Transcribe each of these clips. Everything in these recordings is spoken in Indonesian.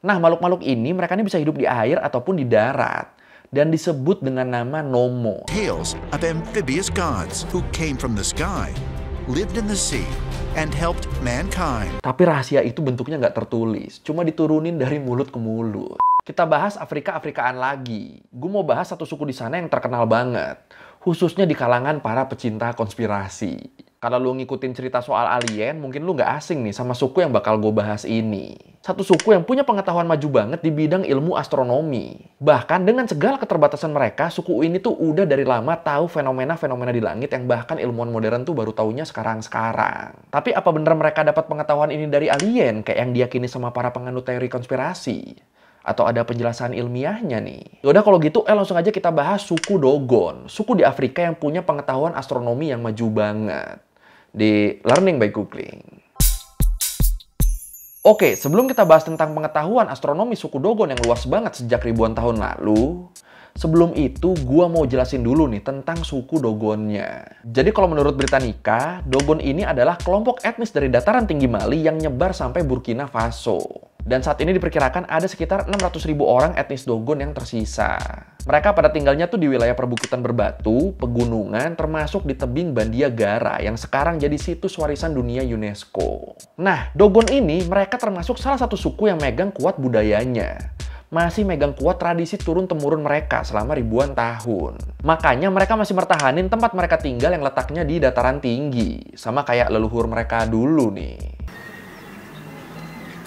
Nah, makhluk-makhluk ini mereka ini bisa hidup di air ataupun di darat dan disebut dengan nama Nomo. Tales of amphibious gods who came from the sky, lived in the sea, and helped mankind. Tapi rahasia itu bentuknya nggak tertulis, cuma diturunin dari mulut ke mulut. Kita bahas Afrikaan lagi. Gue mau bahas satu suku di sana yang terkenal banget, khususnya di kalangan para pecinta konspirasi. Kalau lu ngikutin cerita soal alien, mungkin lu nggak asing nih sama suku yang bakal gue bahas ini. Satu suku yang punya pengetahuan maju banget di bidang ilmu astronomi. Bahkan dengan segala keterbatasan mereka, suku ini tuh udah dari lama tahu fenomena-fenomena di langit yang bahkan ilmuwan modern tuh baru taunya sekarang-sekarang. Tapi apa bener mereka dapat pengetahuan ini dari alien kayak yang diyakini sama para penganut teori konspirasi? Atau ada penjelasan ilmiahnya nih? Yaudah kalau gitu, langsung aja kita bahas suku Dogon. Suku di Afrika yang punya pengetahuan astronomi yang maju banget. Di Learning by Googling. Oke, sebelum kita bahas tentang pengetahuan astronomi suku Dogon yang luas banget sejak ribuan tahun lalu, sebelum itu gua mau jelasin dulu nih tentang suku Dogonnya. Jadi kalau menurut Britannica, Dogon ini adalah kelompok etnis dari dataran tinggi Mali yang nyebar sampai Burkina Faso. Dan saat ini diperkirakan ada sekitar 600.000 orang etnis Dogon yang tersisa. Mereka pada tinggalnya tuh di wilayah perbukitan berbatu, pegunungan, termasuk di tebing Bandiagara yang sekarang jadi situs warisan dunia UNESCO. Nah, Dogon ini mereka termasuk salah satu suku yang megang kuat budayanya. Masih megang kuat tradisi turun-temurun mereka selama ribuan tahun. Makanya mereka masih mertahanin tempat mereka tinggal yang letaknya di dataran tinggi. Sama kayak leluhur mereka dulu nih.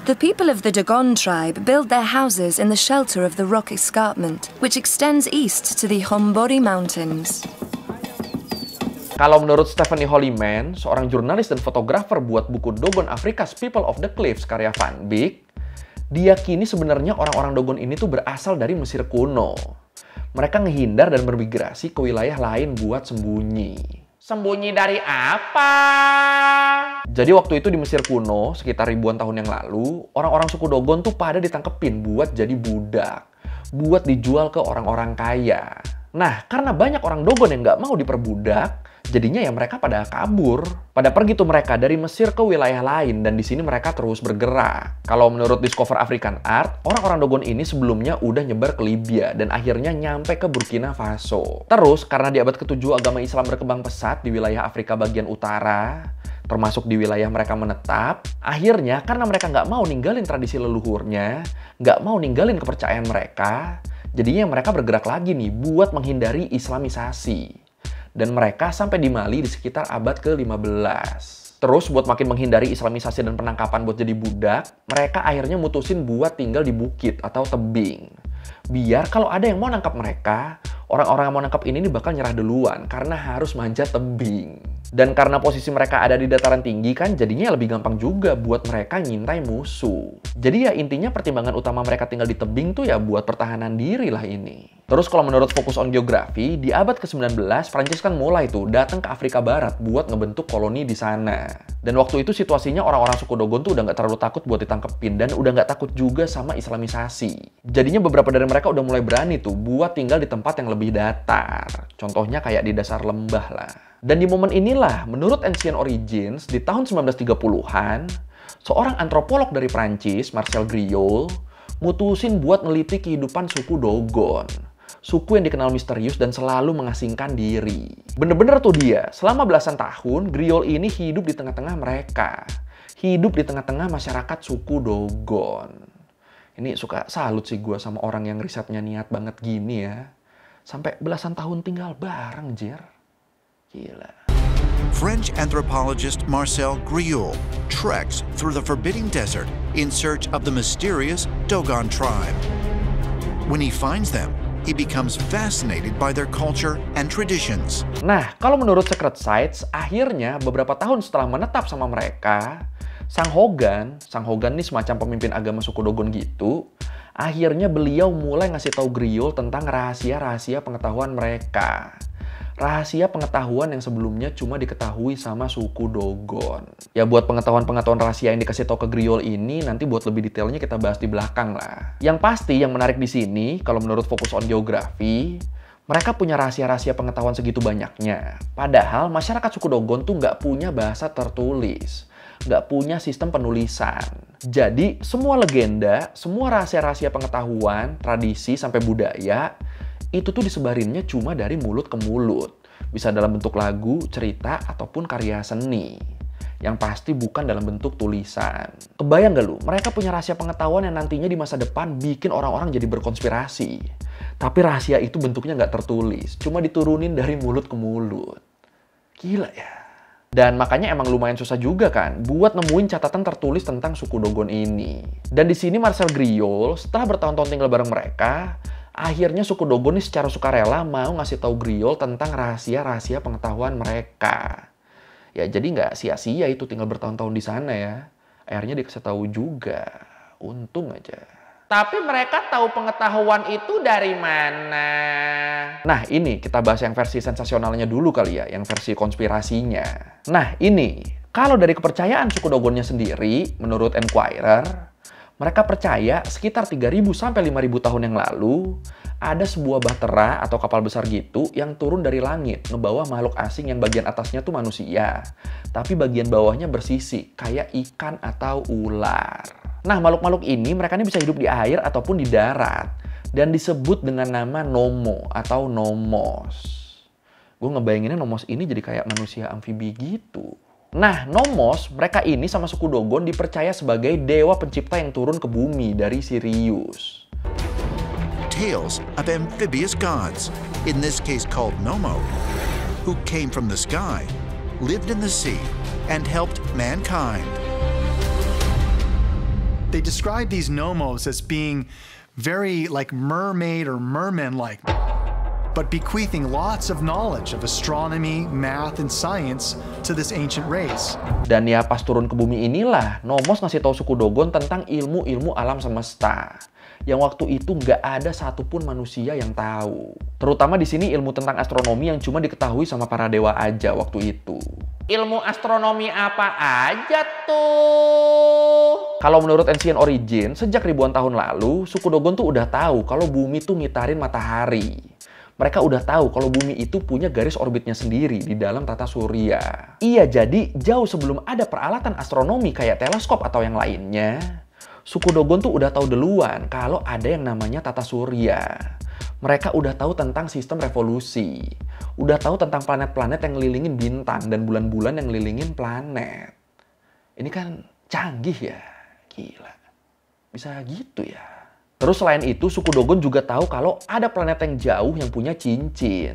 The people of the Dogon tribe build their houses in the shelter of the rock escarpment, which extends east to the Hombori Mountains. Kalau menurut Stephanie Holliman, seorang jurnalis dan fotografer buat buku Dogon Africa's People of the Cliffs karya Van Beek, diyakini sebenarnya orang-orang Dogon ini tuh berasal dari Mesir kuno. Mereka ngehindar dan bermigrasi ke wilayah lain buat sembunyi. Sembunyi dari apa? Jadi waktu itu di Mesir kuno, sekitar ribuan tahun yang lalu, orang-orang suku Dogon tuh pada ditangkepin buat jadi budak. Buat dijual ke orang-orang kaya. Nah, karena banyak orang Dogon yang nggak mau diperbudak, jadinya ya mereka pada kabur. Pada pergi tuh mereka dari Mesir ke wilayah lain dan di sini mereka terus bergerak. Kalau menurut Discover African Art, orang-orang Dogon ini sebelumnya udah nyebar ke Libya dan akhirnya nyampe ke Burkina Faso. Terus karena di abad ke-7 agama Islam berkembang pesat di wilayah Afrika bagian utara, termasuk di wilayah mereka menetap, akhirnya karena mereka nggak mau ninggalin tradisi leluhurnya, nggak mau ninggalin kepercayaan mereka, jadinya mereka bergerak lagi nih buat menghindari Islamisasi. Dan mereka sampai di Mali di sekitar abad ke-15. Terus buat makin menghindari Islamisasi dan penangkapan buat jadi budak, mereka akhirnya mutusin buat tinggal di bukit atau tebing. Biar kalau ada yang mau nangkap mereka, orang-orang yang mau nangkap ini bakal nyerah duluan karena harus manjat tebing. Dan karena posisi mereka ada di dataran tinggi kan, jadinya lebih gampang juga buat mereka ngintai musuh. Jadi ya intinya pertimbangan utama mereka tinggal di tebing tuh ya buat pertahanan diri lah ini. Terus kalau menurut Focus on Geography, di abad ke-19, Prancis kan mulai tuh datang ke Afrika Barat buat ngebentuk koloni di sana. Dan waktu itu situasinya orang-orang suku Dogon tuh udah nggak terlalu takut buat ditangkepin dan udah nggak takut juga sama Islamisasi. Jadinya beberapa dari mereka udah mulai berani tuh buat tinggal di tempat yang lebih datar. Contohnya kayak di dasar lembah lah. Dan di momen inilah, menurut Ancient Origins, di tahun 1930-an, seorang antropolog dari Prancis, Marcel Griaule, mutusin buat neliti kehidupan suku Dogon. Suku yang dikenal misterius dan selalu mengasingkan diri. Bener-bener tuh dia, selama belasan tahun, Griaule ini hidup di tengah-tengah mereka. Hidup di tengah-tengah masyarakat suku Dogon. Ini suka salut sih gue sama orang yang risetnya niat banget gini ya. Sampai belasan tahun tinggal bareng, Jer. Gila. French anthropologist Marcel Griaule treks through the forbidding desert in search of the mysterious Dogon tribe. When he finds them, he becomes fascinated by their culture and traditions. Nah, kalau menurut Secret Sites, akhirnya beberapa tahun setelah menetap sama mereka, Sang Hogan ini semacam pemimpin agama suku Dogon gitu, akhirnya beliau mulai ngasih tahu Griaule tentang rahasia-rahasia pengetahuan mereka. Rahasia pengetahuan yang sebelumnya cuma diketahui sama suku Dogon. Ya buat pengetahuan-pengetahuan rahasia yang dikasih tahu ke Griaule ini, nanti buat lebih detailnya kita bahas di belakang lah. Yang pasti yang menarik di sini, kalau menurut Focus on Geography, mereka punya rahasia-rahasia pengetahuan segitu banyaknya. Padahal masyarakat suku Dogon tuh nggak punya bahasa tertulis. nggak punya sistem penulisan. Jadi, semua legenda, semua rahasia-rahasia pengetahuan, tradisi, sampai budaya, itu tuh disebarinnya cuma dari mulut ke mulut. Bisa dalam bentuk lagu, cerita, ataupun karya seni. Yang pasti bukan dalam bentuk tulisan. Kebayang gak lu, mereka punya rahasia pengetahuan yang nantinya di masa depan bikin orang-orang jadi berkonspirasi. Tapi rahasia itu bentuknya nggak tertulis, cuma diturunin dari mulut ke mulut. Gila ya. Dan makanya emang lumayan susah juga kan buat nemuin catatan tertulis tentang suku Dogon ini. Dan di sini Marcel Griol setelah bertahun-tahun tinggal bareng mereka, akhirnya suku Dogon ini secara sukarela mau ngasih tahu Griol tentang rahasia-rahasia pengetahuan mereka. Ya jadi nggak sia-sia itu tinggal bertahun-tahun di sana ya. Akhirnya dikasih tahu juga. Untung aja. Tapi mereka tahu pengetahuan itu dari mana? Nah ini kita bahas yang versi sensasionalnya dulu kali ya. Yang versi konspirasinya. Nah ini, kalau dari kepercayaan suku Dogonnya sendiri, menurut Enquirer, mereka percaya sekitar 3.000 sampai 5.000 tahun yang lalu, ada sebuah bahtera atau kapal besar gitu yang turun dari langit ngebawa makhluk asing yang bagian atasnya tuh manusia. Tapi bagian bawahnya bersisik, kayak ikan atau ular. Nah, makhluk-makhluk ini mereka ini bisa hidup di air ataupun di darat. Dan disebut dengan nama Nomo atau Nomos. Gue ngebayanginnya Nomos ini jadi kayak manusia amfibi gitu. Nah, Nomos, mereka ini sama suku Dogon dipercaya sebagai dewa pencipta yang turun ke bumi dari Sirius. Tales of amphibious gods, in this case called Nomo, who came from the sky, lived in the sea, and helped mankind. They describe these Nomos as being very like mermaid or merman-like, but bequeathing lots of knowledge of astronomy, math, and science to this ancient race. Dan ya pas turun ke bumi inilah Nomos ngasih tahu suku Dogon tentang ilmu-ilmu alam semesta. Yang waktu itu nggak ada satupun manusia yang tahu. Terutama di sini ilmu tentang astronomi yang cuma diketahui sama para dewa aja waktu itu. Ilmu astronomi apa aja tuh? Kalau menurut Ancient Origin, sejak ribuan tahun lalu, suku Dogon tuh udah tahu kalau bumi tuh ngitarin matahari. Mereka udah tahu kalau bumi itu punya garis orbitnya sendiri di dalam tata surya. Iya, jadi jauh sebelum ada peralatan astronomi kayak teleskop atau yang lainnya, suku Dogon tuh udah tahu duluan kalau ada yang namanya tata surya. Mereka udah tahu tentang sistem revolusi. Udah tahu tentang planet-planet yang ngelilingin bintang dan bulan-bulan yang ngelilingin planet. Ini kan canggih ya. Gila. Bisa gitu ya. Terus selain itu, suku Dogon juga tahu kalau ada planet yang jauh yang punya cincin.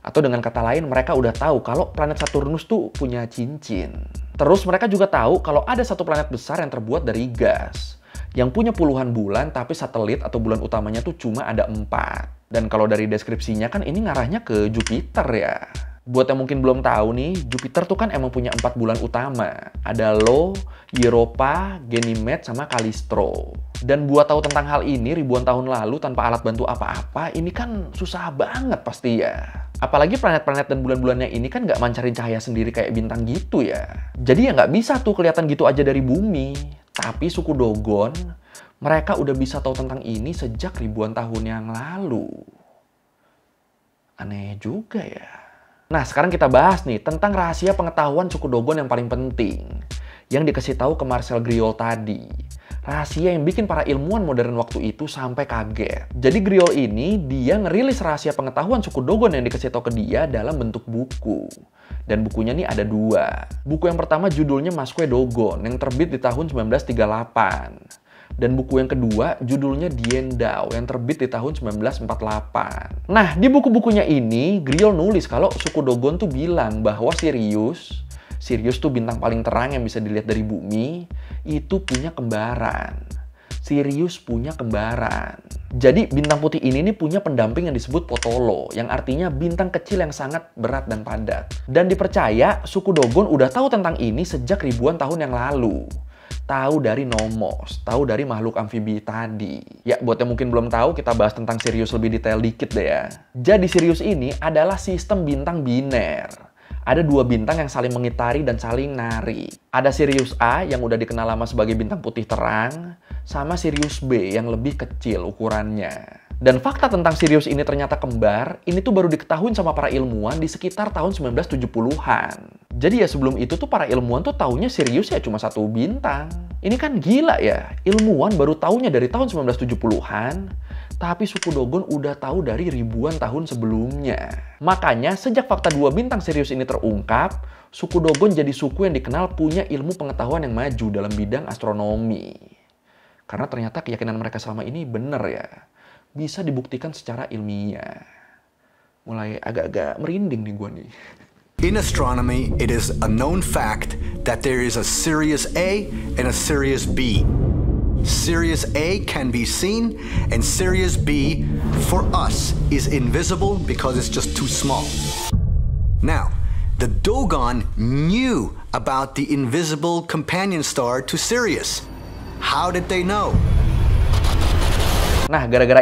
Atau dengan kata lain, mereka udah tahu kalau planet Saturnus tuh punya cincin. Terus mereka juga tahu kalau ada satu planet besar yang terbuat dari gas. Yang punya puluhan bulan, tapi satelit atau bulan utamanya tuh cuma ada 4. Dan kalau dari deskripsinya kan ini ngarahnya ke Jupiter ya. Buat yang mungkin belum tahu nih, Jupiter tuh kan emang punya 4 bulan utama. Ada Io, Europa, Ganymede, sama Callisto. Dan buat tahu tentang hal ini ribuan tahun lalu tanpa alat bantu apa-apa, ini kan susah banget pasti ya. Apalagi planet-planet dan bulan-bulannya ini kan nggak mancarin cahaya sendiri kayak bintang gitu ya. Jadi ya nggak bisa tuh kelihatan gitu aja dari bumi. Tapi suku Dogon, mereka udah bisa tahu tentang ini sejak ribuan tahun yang lalu. Aneh juga ya. Nah, sekarang kita bahas nih tentang rahasia pengetahuan suku Dogon yang paling penting. Yang dikasih tahu ke Marcel Griol tadi. Rahasia yang bikin para ilmuwan modern waktu itu sampai kaget. Jadi Griol ini, dia ngerilis rahasia pengetahuan suku Dogon yang dikasih tahu ke dia dalam bentuk buku. Dan bukunya nih ada 2. Buku yang pertama judulnya Masque Dogon yang terbit di tahun 1938. Dan buku yang kedua judulnya Dien Dao yang terbit di tahun 1948. Nah, di buku-bukunya ini Griol nulis kalau suku Dogon tuh bilang bahwa Sirius tuh bintang paling terang yang bisa dilihat dari bumi, itu punya kembaran. Sirius punya kembaran. Jadi bintang putih ini nih punya pendamping yang disebut Potolo, yang artinya bintang kecil yang sangat berat dan padat. Dan dipercaya suku Dogon udah tahu tentang ini sejak ribuan tahun yang lalu. Tahu dari Nomos, tahu dari makhluk amfibi tadi. Ya, buat yang mungkin belum tahu, kita bahas tentang Sirius lebih detail dikit deh ya. Jadi Sirius ini adalah sistem bintang biner. Ada 2 bintang yang saling mengitari dan saling narik. Ada Sirius A yang udah dikenal lama sebagai bintang putih terang, sama Sirius B yang lebih kecil ukurannya. Dan fakta tentang Sirius ini ternyata kembar, ini tuh baru diketahui sama para ilmuwan di sekitar tahun 1970-an. Jadi ya sebelum itu tuh para ilmuwan tuh taunya Sirius ya cuma satu bintang. Ini kan gila ya, ilmuwan baru taunya dari tahun 1970-an, tapi suku Dogon udah tahu dari ribuan tahun sebelumnya. Makanya sejak fakta 2 bintang Sirius ini terungkap, suku Dogon jadi suku yang dikenal punya ilmu pengetahuan yang maju dalam bidang astronomi. Karena ternyata keyakinan mereka selama ini benar ya, bisa dibuktikan secara ilmiah. Mulai agak-agak merinding nih gua nih. In astronomy, it is a known fact that there is a Sirius A and a Sirius B. Sirius A can be seen, and Sirius B, for us, is invisible because it's just too small. Now, the Dogon knew about the invisible companion star to Sirius. How did they know? Nah, gara-gara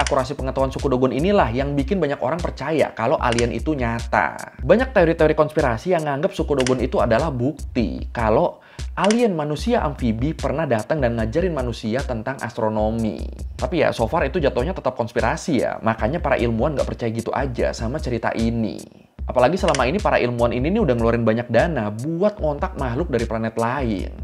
akurasi pengetahuan suku Dogon inilah yang bikin banyak orang percaya kalau alien itu nyata. Banyak teori-teori konspirasi yang nganggap suku Dogon itu adalah bukti kalau alien manusia amfibi pernah datang dan ngajarin manusia tentang astronomi. Tapi ya, so far itu jatuhnya tetap konspirasi ya. Makanya para ilmuwan nggak percaya gitu aja sama cerita ini. Apalagi selama ini para ilmuwan ini nih udah ngeluarin banyak dana buat ngontak makhluk dari planet lain.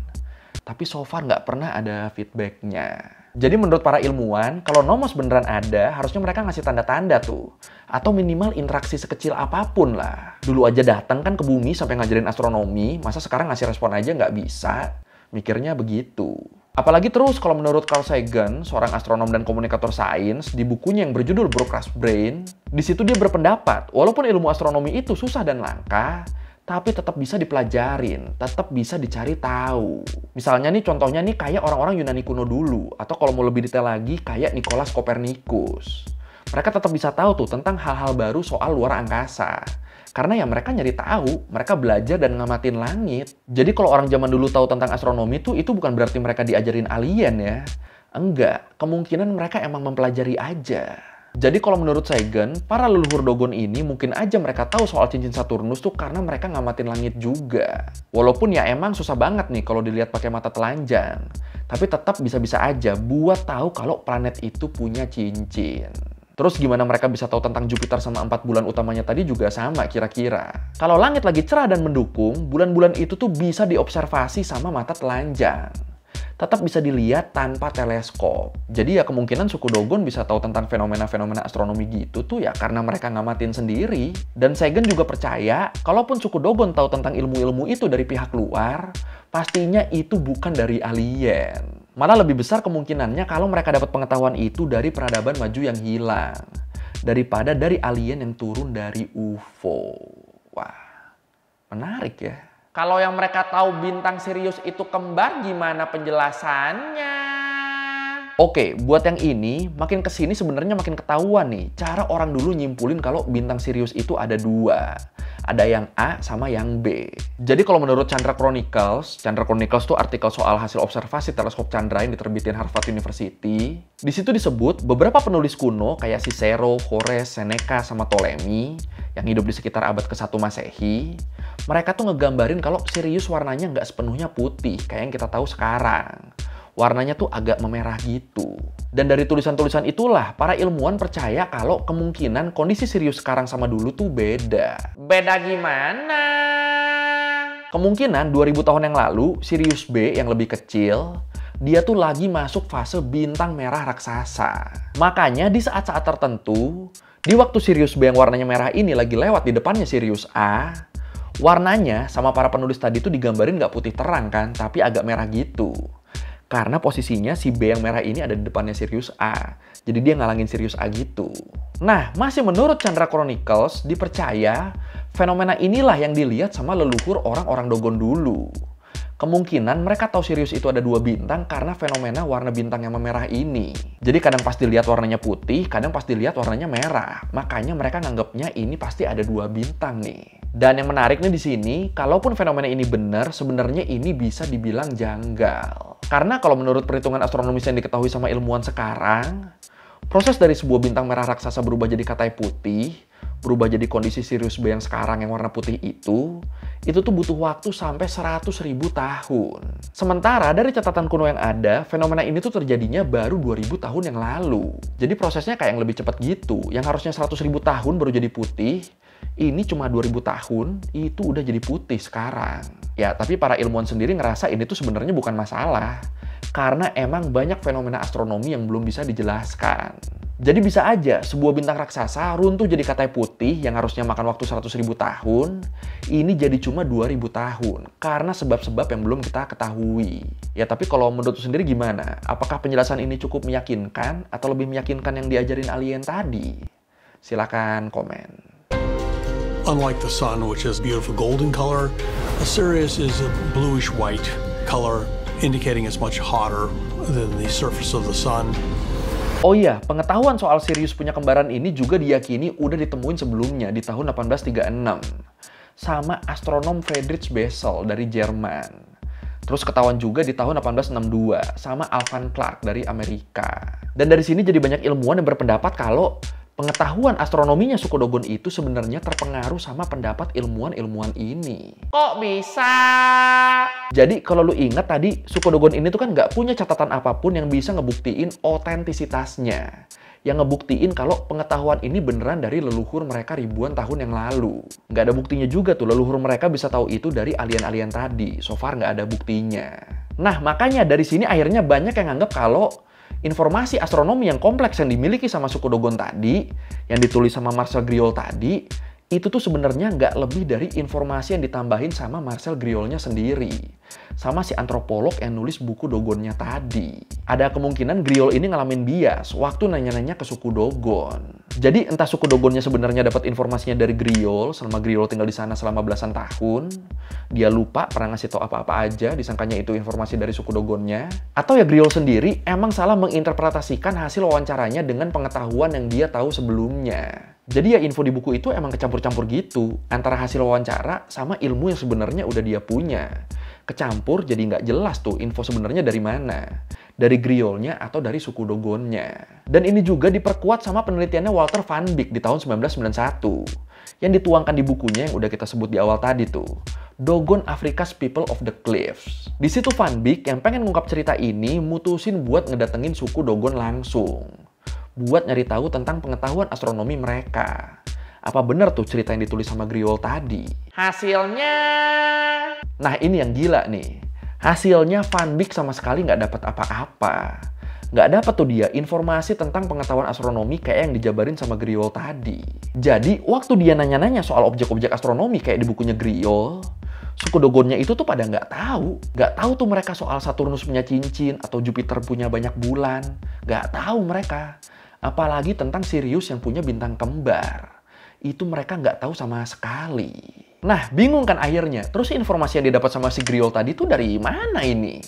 Tapi so far nggak pernah ada feedbacknya. Jadi menurut para ilmuwan, kalau nomos beneran ada, harusnya mereka ngasih tanda-tanda tuh. Atau minimal interaksi sekecil apapun lah. Dulu aja datang kan ke bumi sampai ngajarin astronomi, masa sekarang ngasih respon aja nggak bisa? Mikirnya begitu. Apalagi terus kalau menurut Carl Sagan, seorang astronom dan komunikator sains, di bukunya yang berjudul Broca's Brain, di situ dia berpendapat, walaupun ilmu astronomi itu susah dan langka, tapi tetap bisa dipelajarin, tetap bisa dicari tahu. Misalnya nih, contohnya nih kayak orang-orang Yunani kuno dulu, atau kalau mau lebih detail lagi kayak Nicolaus Copernicus. Mereka tetap bisa tahu tuh tentang hal-hal baru soal luar angkasa. Karena ya mereka nyari tahu, mereka belajar dan ngamatin langit. Jadi kalau orang zaman dulu tahu tentang astronomi tuh, itu bukan berarti mereka diajarin alien ya. Enggak, kemungkinan mereka emang mempelajari aja. Jadi kalau menurut Sagan, para leluhur Dogon ini mungkin aja mereka tahu soal cincin Saturnus tuh karena mereka ngamatin langit juga. Walaupun ya emang susah banget nih kalau dilihat pakai mata telanjang. Tapi tetap bisa-bisa aja buat tahu kalau planet itu punya cincin. Terus gimana mereka bisa tahu tentang Jupiter sama 4 bulan utamanya tadi juga sama kira-kira. Kalau langit lagi cerah dan mendukung, bulan-bulan itu tuh bisa diobservasi sama mata telanjang. Tetap bisa dilihat tanpa teleskop. Jadi ya kemungkinan suku Dogon bisa tahu tentang fenomena-fenomena astronomi gitu tuh ya karena mereka ngamatin sendiri. Dan Sagan juga percaya, kalaupun suku Dogon tahu tentang ilmu-ilmu itu dari pihak luar, pastinya itu bukan dari alien. Malah lebih besar kemungkinannya kalau mereka dapat pengetahuan itu dari peradaban maju yang hilang, daripada dari alien yang turun dari UFO. Wah, menarik ya. Kalau yang mereka tahu bintang Sirius itu kembar, gimana penjelasannya? Oke, buat yang ini, makin kesini sebenarnya makin ketahuan nih cara orang dulu nyimpulin kalau bintang Sirius itu ada 2. Ada yang A sama yang B. Jadi kalau menurut Chandra Chronicles tuh artikel soal hasil observasi teleskop Chandra yang diterbitin Harvard University. Di situ disebut beberapa penulis kuno kayak Cicero, Horace, Seneca, sama Ptolemy yang hidup di sekitar abad ke-1 Masehi. Mereka tuh ngegambarin kalau Sirius warnanya nggak sepenuhnya putih kayak yang kita tahu sekarang. Warnanya tuh agak memerah gitu. Dan dari tulisan-tulisan itulah para ilmuwan percaya kalau kemungkinan kondisi Sirius sekarang sama dulu tuh beda. Beda gimana? Kemungkinan 2000 tahun yang lalu Sirius B yang lebih kecil, dia tuh lagi masuk fase bintang merah raksasa. Makanya di saat-saat tertentu, di waktu Sirius B yang warnanya merah ini lagi lewat di depannya Sirius A, warnanya sama para penulis tadi tuh digambarin nggak putih terang kan, tapi agak merah gitu. Karena posisinya si B yang merah ini ada di depannya Sirius A. Jadi dia ngalangin Sirius A gitu. Nah, masih menurut Chandra Chronicles, dipercaya fenomena inilah yang dilihat sama leluhur orang-orang Dogon dulu. Kemungkinan mereka tahu Sirius itu ada 2 bintang karena fenomena warna bintang yang memerah ini. Jadi kadang pas dilihat warnanya putih, kadang pas dilihat warnanya merah. Makanya mereka nganggapnya ini pasti ada 2 bintang nih. Dan yang menarik nih di sini, kalaupun fenomena ini benar, sebenarnya ini bisa dibilang janggal. Karena kalau menurut perhitungan astronomis yang diketahui sama ilmuwan sekarang, proses dari sebuah bintang merah raksasa berubah jadi katai putih, berubah jadi kondisi Sirius B yang sekarang yang warna putih itu tuh butuh waktu sampai 100.000 tahun. Sementara dari catatan kuno yang ada, fenomena ini tuh terjadinya baru 2000 tahun yang lalu. Jadi prosesnya kayak yang lebih cepat gitu, yang harusnya 100.000 tahun baru jadi putih, Ini cuma 2000 tahun, itu udah jadi putih sekarang. Ya, tapi para ilmuwan sendiri ngerasa ini tuh sebenarnya bukan masalah. Karena emang banyak fenomena astronomi yang belum bisa dijelaskan. Jadi bisa aja sebuah bintang raksasa runtuh jadi katai putih yang harusnya makan waktu 100.000 tahun, ini jadi cuma 2000 tahun. Karena sebab-sebab yang belum kita ketahui. Ya, tapi kalau menurut lu sendiri gimana? Apakah penjelasan ini cukup meyakinkan atau lebih meyakinkan yang diajarin alien tadi? Silakan komen. Unlike the sun, which is beautiful golden color, Sirius is a bluish white color, indicating it's much hotter than the surface of the sun. Oh iya, pengetahuan soal Sirius punya kembaran ini juga diyakini udah ditemuin sebelumnya di tahun 1836 sama astronom Friedrich Bessel dari Jerman. Terus ketahuan juga di tahun 1862 sama Alvan Clark dari Amerika. Dan dari sini jadi banyak ilmuwan yang berpendapat kalau pengetahuan astronominya suku Dogon itu sebenarnya terpengaruh sama pendapat ilmuwan-ilmuwan ini. Kok bisa? Jadi kalau lu ingat tadi, suku Dogon ini tuh kan nggak punya catatan apapun yang bisa ngebuktiin otentisitasnya. Yang ngebuktiin kalau pengetahuan ini beneran dari leluhur mereka ribuan tahun yang lalu. Nggak ada buktinya juga tuh leluhur mereka bisa tahu itu dari alien-alien tadi. So far nggak ada buktinya. Nah makanya dari sini akhirnya banyak yang nganggap kalau informasi astronomi yang kompleks yang dimiliki sama suku Dogon tadi, yang ditulis sama Marcel Griol tadi, itu tuh sebenarnya nggak lebih dari informasi yang ditambahin sama Marcel Griolnya sendiri. Sama si antropolog yang nulis buku Dogonnya tadi. Ada kemungkinan Griol ini ngalamin bias waktu nanya-nanya ke suku Dogon. Jadi entah suku Dogonnya sebenarnya dapat informasinya dari Griol, selama Griol tinggal di sana selama belasan tahun. Dia lupa pernah ngasih tau apa-apa aja, disangkanya itu informasi dari suku Dogonnya. Atau ya Griol sendiri emang salah menginterpretasikan hasil wawancaranya dengan pengetahuan yang dia tahu sebelumnya. Jadi ya info di buku itu emang kecampur-campur gitu. Antara hasil wawancara sama ilmu yang sebenarnya udah dia punya. Kecampur jadi nggak jelas tuh info sebenarnya dari mana. Dari Griolnya atau dari suku Dogonnya. Dan ini juga diperkuat sama penelitiannya Walter Van Beek di tahun 1991. Yang dituangkan di bukunya yang udah kita sebut di awal tadi tuh. Dogon Africa's People of the Cliffs. Di situ Van Beek yang pengen ngungkap cerita ini mutusin buat ngedatengin suku Dogon langsung. Buat nyari tahu tentang pengetahuan astronomi mereka. Apa bener tuh cerita yang ditulis sama Griol tadi? Hasilnya... Nah ini yang gila nih. Hasilnya Van Beek sama sekali nggak dapat apa-apa. Nggak dapat tuh dia informasi tentang pengetahuan astronomi kayak yang dijabarin sama Griol tadi. Jadi waktu dia nanya-nanya soal objek-objek astronomi kayak di bukunya Griol, suku Dogonnya itu tuh pada nggak tahu. Nggak tahu tuh mereka soal Saturnus punya cincin atau Jupiter punya banyak bulan. Nggak tahu mereka. Apalagi tentang Sirius yang punya bintang kembar. Itu mereka nggak tahu sama sekali. Nah, bingung kan akhirnya. Terus informasi yang didapat sama si Griol tadi tuh dari mana ini?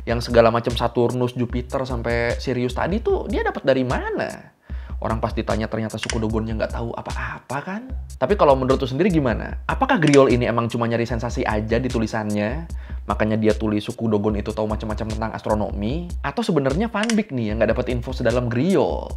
Yang segala macam Saturnus, Jupiter, sampai Sirius tadi tuh dia dapat dari mana? Orang pas ditanya ternyata suku Dogonnya nggak tahu apa-apa kan? Tapi kalau menurut lu sendiri gimana? Apakah Griol ini emang cuma nyari sensasi aja di tulisannya? Makanya dia tulis suku Dogon itu tahu macam-macam tentang astronomi? Atau sebenarnya Van Beek nih yang nggak dapat info sedalam Griol?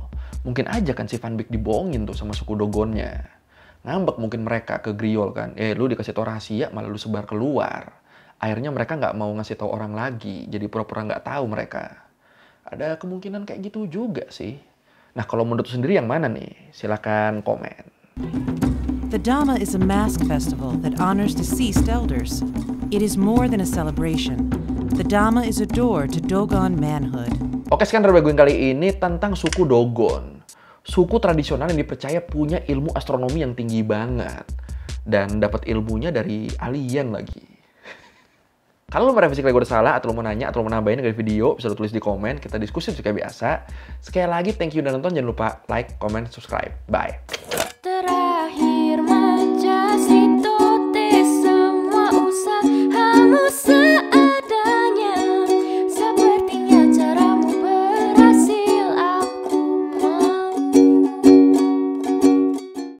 Mungkin aja kan si Van Beek dibohongin tuh sama suku Dogonnya. Ngambek mungkin mereka ke Griol kan. Lu dikasih tau rahasia malah lu sebar keluar. Akhirnya mereka nggak mau ngasih tahu orang lagi. Jadi pura-pura nggak tahu mereka. Ada kemungkinan kayak gitu juga sih. Nah kalau menurut lu sendiri yang mana nih? Silakan komen. The Dama is a mask festival that honors deceased elders. It is more than a celebration. The Dama is a door to Dogon manhood. Oke, sekian review gue kali ini tentang suku Dogon. Suku tradisional yang dipercaya punya ilmu astronomi yang tinggi banget. Dan dapat ilmunya dari alien lagi. Kalau lo merevisi kayak gue udah salah, atau lo mau nanya, atau lo mau nambahin dari video, bisa lo tulis di komen, kita diskusi seperti biasa. Sekali lagi, thank you udah nonton, jangan lupa like, comment, subscribe. Bye!